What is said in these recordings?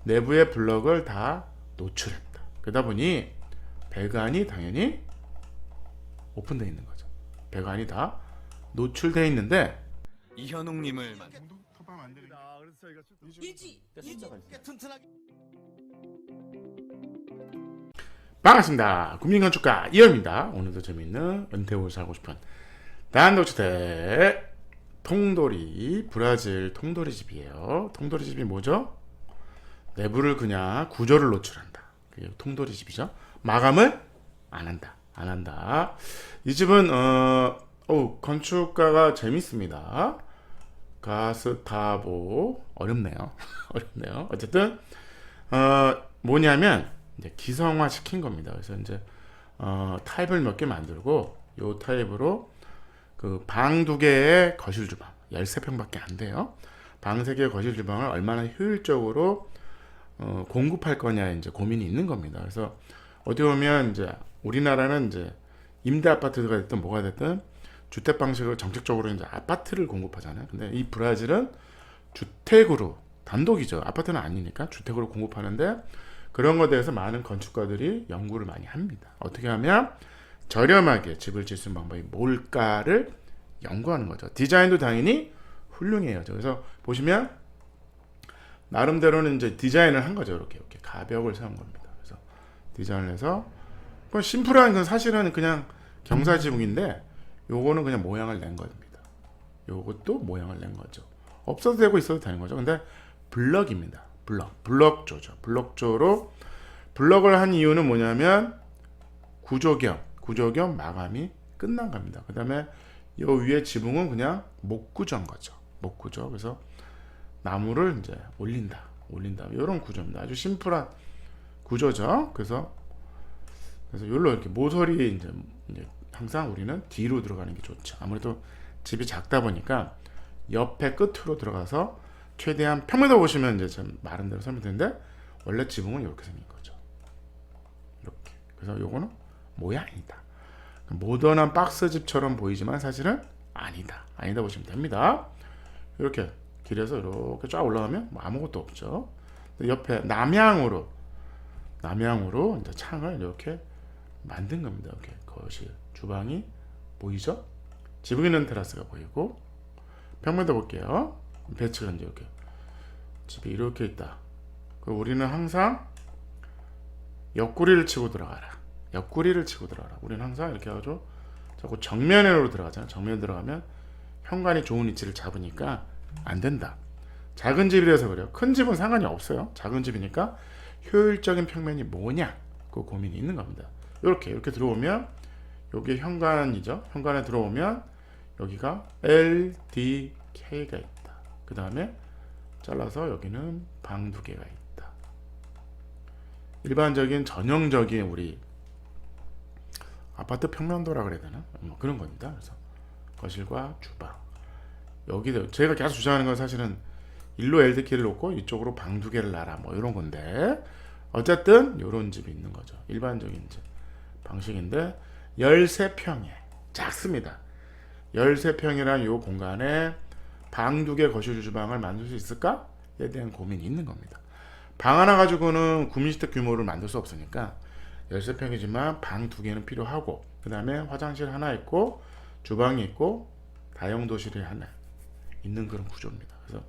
내부의 블럭을 다 노출했다. 그러다 보니 배관이 당연히 오픈되어 있는 거죠. 배관이 다 노출되어 있는데 이현웅님을 반갑습니다. 국민건축가 이현입니다. 오늘도 재미있는 은퇴후 살고 싶은 단독주택 통돌이 브라질 통돌이 집이에요. 통돌이 집이 뭐죠? 내부를 그냥 구조를 노출한다. 그게 통돌이 집이죠. 마감을 안 한다. 이 집은 건축가가 재밌습니다. 가스타보 어렵네요. 어쨌든 뭐냐면 이제 기성화 시킨 겁니다. 그래서 이제 타입을 몇 개 만들고 요 타입으로 그 방 2개의 거실 주방 13평밖에 안 돼요. 방 3개의 거실 주방을 얼마나 효율적으로 공급할 거냐 이제 고민이 있는 겁니다. 그래서 어디 보면 이제 우리나라는 이제 임대 아파트가 됐든 뭐가 됐든 주택 방식을 정책적으로 이제 아파트를 공급하잖아요. 근데 이 브라질은 주택으로 단독이죠. 아파트는 아니니까 주택으로 공급하는데 그런 것에 대해서 많은 건축가들이 연구를 많이 합니다. 어떻게 하면 저렴하게 집을 지을 수 있는 방법이 뭘까를 연구하는 거죠. 디자인도 당연히 훌륭해요. 그래서 보시면 나름대로는 이제 디자인을 한 거죠. 이렇게 가벽을 세운 겁니다. 그래서 디자인을 해서 뭐 심플한 건 사실은 그냥 경사지붕인데 요거는 그냥 모양을 낸 겁니다. 요것도 모양을 낸 거죠. 없어도 되고 있어도 되는 거죠. 근데 블럭입니다. 블럭조죠. 블럭조로 블럭을 한 이유는 뭐냐면 구조 겸 마감이 끝난 겁니다. 그 다음에 요 위에 지붕은 그냥 목구조인 거죠. 목구조. 그래서 나무를 이제 올린다. 이런 구조입니다. 아주 심플한 구조죠. 그래서 요로 이렇게 모서리 이제 항상 우리는 뒤로 들어가는 게 좋죠. 아무래도 집이 작다 보니까 옆에 끝으로 들어가서 최대한 평면도 보시면 이제 좀 말한 대로 설명드렸는데 원래 지붕은 이렇게 생긴 거죠. 이렇게. 그래서 요거는 모양이다. 모던한 박스집처럼 보이지만 사실은 아니다 보시면 됩니다. 이렇게 길에서 이렇게 쫙 올라가면 뭐 아무것도 없죠. 옆에 남향으로 이제 창을 이렇게 만든 겁니다. 이렇게 거실 주방이 보이죠? 지붕 있는 테라스가 보이고 평면도 볼게요. 배치가 이제 이렇게 집이 이렇게 있다. 우리는 항상 옆구리를 치고 들어가라. 우리는 항상 이렇게 해가지고 자꾸 정면으로 들어가잖아요. 정면 들어가면 현관이 좋은 위치를 잡으니까 안 된다. 작은 집이라서 그래요. 큰 집은 상관이 없어요. 작은 집이니까 효율적인 평면이 뭐냐 그 고민이 있는 겁니다. 이렇게 들어오면 여기 현관이죠. 현관에 들어오면 여기가 LDK가 있다. 그 다음에 잘라서 여기는 방 2개가 있다. 일반적인 전형적인 우리 아파트 평면도라 그래야 되나? 뭐 그런 겁니다. 그래서 거실과 주방 여기도 제가 계속 주장하는 건 사실은 일로 LDK를 놓고 이쪽으로 방 2개를 놔라 뭐 이런 건데 어쨌든 이런 집이 있는 거죠. 일반적인 이제 방식인데 13평에 작습니다. 13평이란 이 공간에 방 2개 거실 주방을 만들 수 있을까에 대한 고민이 있는 겁니다. 방 하나 가지고는 구민주택 규모를 만들 수 없으니까 13평이지만 방 2개는 필요하고 그 다음에 화장실 하나 있고 주방이 있고 다용도실이 하나 있는 그런 구조입니다. 그래서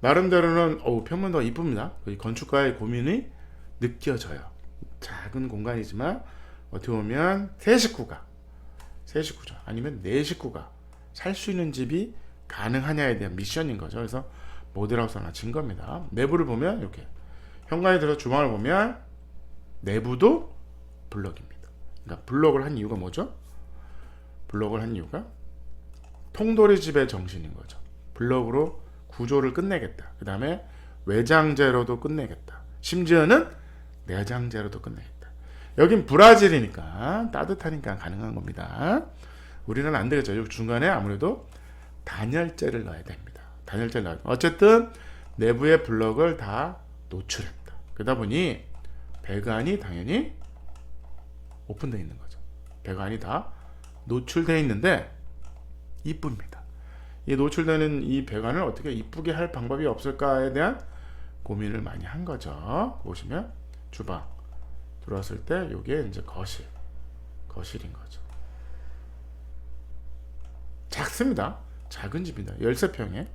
나름대로는 평면도가 이쁩니다. 건축가의 고민이 느껴져요. 작은 공간이지만 어떻게 보면 세 식구죠. 아니면 네 식구가 살 수 있는 집이 가능하냐에 대한 미션인 거죠. 그래서 모델하우스 하나 진 겁니다. 내부를 보면 이렇게 현관에 들어서 주방을 보면 내부도 블럭입니다. 그러니까 블럭을 한 이유가 뭐죠? 블럭을 한 이유가 통돌이 집의 정신인 거죠. 블럭으로 구조를 끝내겠다. 그 다음에 외장재로도 끝내겠다. 심지어는 내장재로도 끝내겠다. 여긴 브라질이니까 따뜻하니까 가능한 겁니다. 우리는 안 되겠죠. 여기 중간에 아무래도 단열재를 넣어야 됩니다. 어쨌든 내부의 블럭을 다 노출했다. 그러다 보니 배관이 당연히 오픈되어 있는 거죠. 배관이 다 노출되어 있는데 이쁩니다. 이 노출되는 이 배관을 어떻게 이쁘게 할 방법이 없을까에 대한 고민을 많이 한 거죠. 보시면 주방 들어왔을 때 이게 이제 거실인 거죠. 작습니다. 작은 집입니다. 13평에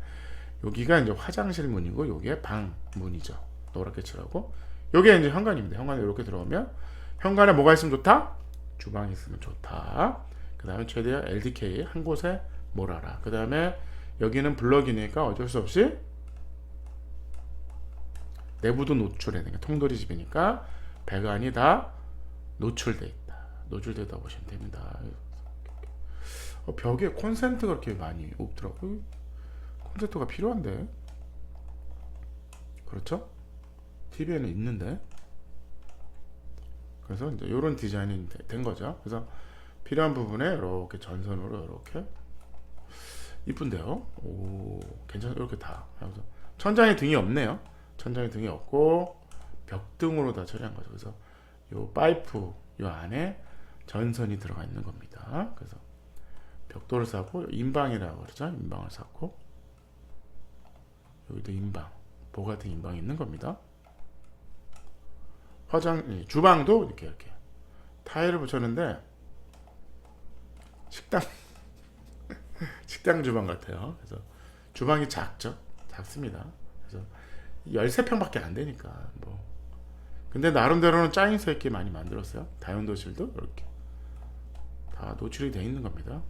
여기가 이제 화장실 문이고 여기에 방 문이죠. 노랗게 칠하고 여기에 이제 현관입니다. 현관에 이렇게 들어오면 현관에 뭐가 있으면 좋다? 주방이 있으면 좋다. 그 다음에 최대한 LDK 한 곳에 몰아라. 그 다음에 여기는 블럭이니까 어쩔 수 없이 내부도 노출해야 되니까 통돌이 집이니까 배관이 다 노출돼 있다. 노출되다 보시면 됩니다. 벽에 콘센트가 그렇게 많이 없더라고요. 콘센트가 필요한데. 그렇죠? TV에는 있는데. 그래서 이제 이런 디자인이 된 거죠. 그래서 필요한 부분에 이렇게 전선으로 이렇게 이쁜데요. 오, 괜찮아. 이렇게 다. 그래서 천장에 등이 없네요. 천장에 등이 없고 벽등으로 다 처리한 거죠. 그래서 요 파이프 요 안에 전선이 들어가 있는 겁니다. 그래서 벽돌을 쌓고 인방이라고 그러죠. 인방을 쌓고 여기도 인방, 보 같은 인방이 있는 겁니다. 주방도 이렇게 타일을 붙였는데 식당 주방 같아요. 그래서 주방이 작습니다. 그래서 13평밖에 안 되니까 뭐. 근데 나름대로는 짜임새 있게 많이 만들었어요. 다용도실도 이렇게 다 노출이 되어 있는 겁니다.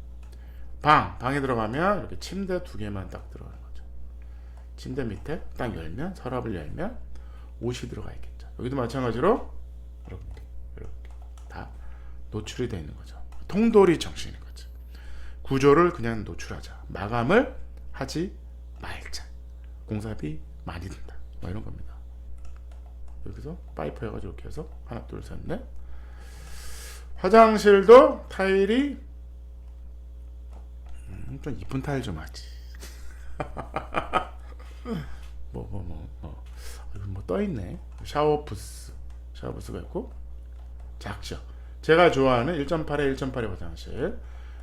방에 들어가면 이렇게 침대 2개만 딱 들어가는 거죠. 침대 밑에 딱 열면, 서랍을 열면 옷이 들어가 있겠죠. 여기도 마찬가지로 이렇게 다 노출이 되어 있는 거죠. 통돌이 정신인 거죠. 구조를 그냥 노출하자. 마감을 하지 말자. 공사비 많이 든다. 뭐 이런 겁니다. 여기서 파이프 해가지고 이렇게 해서 하나, 둘, 셋, 넷. 화장실도 타일이 좀 이쁜 타일 좀 하지. 뭐 떠있네. 샤워부스가 있고 작죠. 제가 좋아하는 1.8에 1.8의 화장실.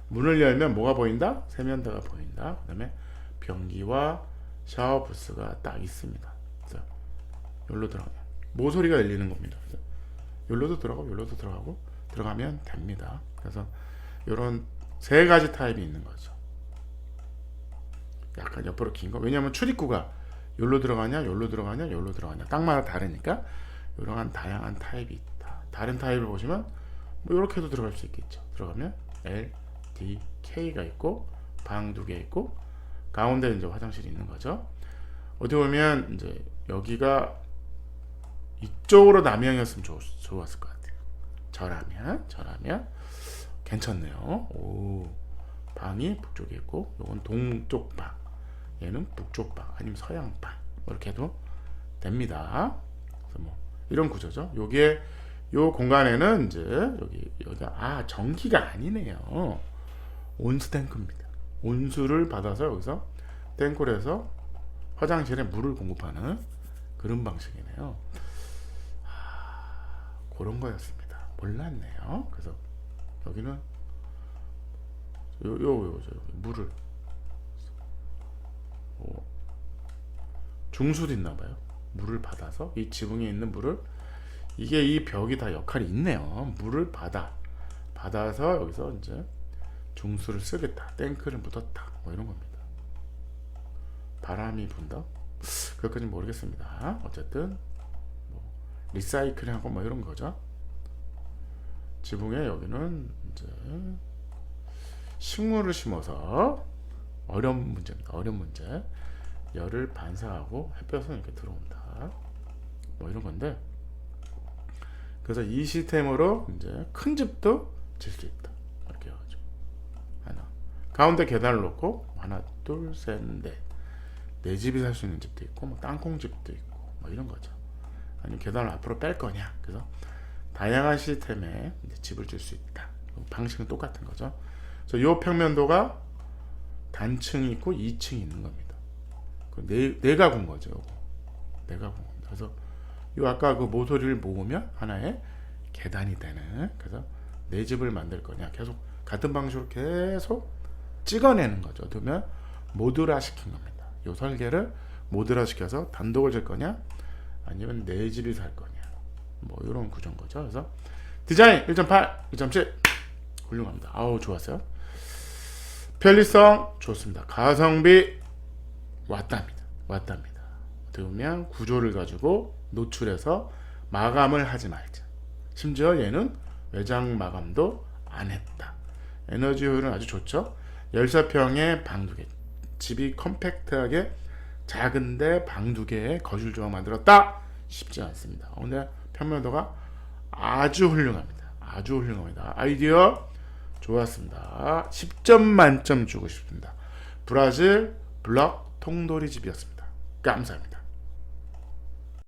문을 열면 뭐가 보인다? 세면대가 보인다. 그 다음에 변기와 샤워부스가 딱 있습니다. 그래서 여기로 들어가면 모서리가 열리는 겁니다. 그래서 여기로도 들어가고 들어가면 됩니다. 그래서 이런 3가지 타입이 있는 거죠. 약간 옆으로 긴 거. 왜냐하면 출입구가 여기로 들어가냐 땅마다 다르니까 이런 다양한 타입이 있다. 다른 타입을 보시면 뭐 이렇게도 들어갈 수 있겠죠. 들어가면 L, D, K가 있고 방 2개 있고 가운데 이제 화장실이 있는 거죠. 어디 보면 이제 여기가 이쪽으로 남향이었으면 좋았을 것 같아요. 저라면 괜찮네요. 오, 방이 북쪽에 있고 요건 동쪽 방, 얘는 북쪽 방 아니면 서양 방 이렇게 해도 됩니다. 그래서 뭐 이런 구조죠. 요게 요 공간에는 이제 여기가 전기가 아니네요. 온수 탱크입니다. 온수를 받아서 여기서 탱크를 해서 화장실에 물을 공급하는 그런 방식이네요. 그런 거였습니다. 몰랐네요. 그래서 여기는 물을 중수도 있나봐요. 물을 받아서 이 지붕에 있는 물을 이게 이 벽이 다 역할이 있네요. 물을 받아서 여기서 이제 중수를 쓰겠다. 탱크를 묻었다. 뭐 이런 겁니다. 바람이 분다. 그것까지는 모르겠습니다. 어쨌든 뭐 리사이클하고 뭐 이런 거죠. 지붕에 여기는 이제 식물을 심어서 어려운 문제입니다. 어려운 문제. 열을 반사하고 햇볕은 이렇게 들어온다. 뭐 이런 건데. 그래서 이 시스템으로 이제 큰 집도 질 수 있다. 이렇게 해가지고 하나. 가운데 계단을 놓고 하나, 둘, 셋, 넷. 내 집이 살 수 있는 집도 있고, 뭐 땅콩 집도 있고, 뭐 이런 거죠. 아니면 계단을 앞으로 뺄 거냐. 그래서 다양한 시스템에 이제 집을 줄 수 있다. 방식은 똑같은 거죠. 그래서 요 평면도가 단층이 있고 2층이 있는 겁니다. 네 가구인 거죠. 요거. 네 가구입니다. 그래서 요 아까 그 모서리를 모으면 하나의 계단이 되는. 그래서 내 집을 만들 거냐. 계속 같은 방식으로 계속 찍어내는 거죠. 그러면 모듈화 시킨 겁니다. 요 설계를 모듈화 시켜서 단독을 질 거냐, 아니면 내 집이 살 거냐. 뭐 이런 구조인 거죠. 그래서 디자인 1.8, 1.7 훌륭합니다. 아우 좋았어요. 편리성 좋습니다. 가성비 왔답니다. 어떻게 보면 구조를 가지고 노출해서 마감을 하지 말자. 심지어 얘는 외장 마감도 안 했다. 에너지 효율은 아주 좋죠. 14평에 방 2개. 집이 컴팩트하게 작은데 방 2개의 거실 조각 만들었다. 쉽지 않습니다. 근데 평면도가 아주 훌륭합니다. 아이디어 좋았습니다. 10점 만점 주고 싶습니다. 브라질 블럭 통돌이 집이었습니다. 감사합니다.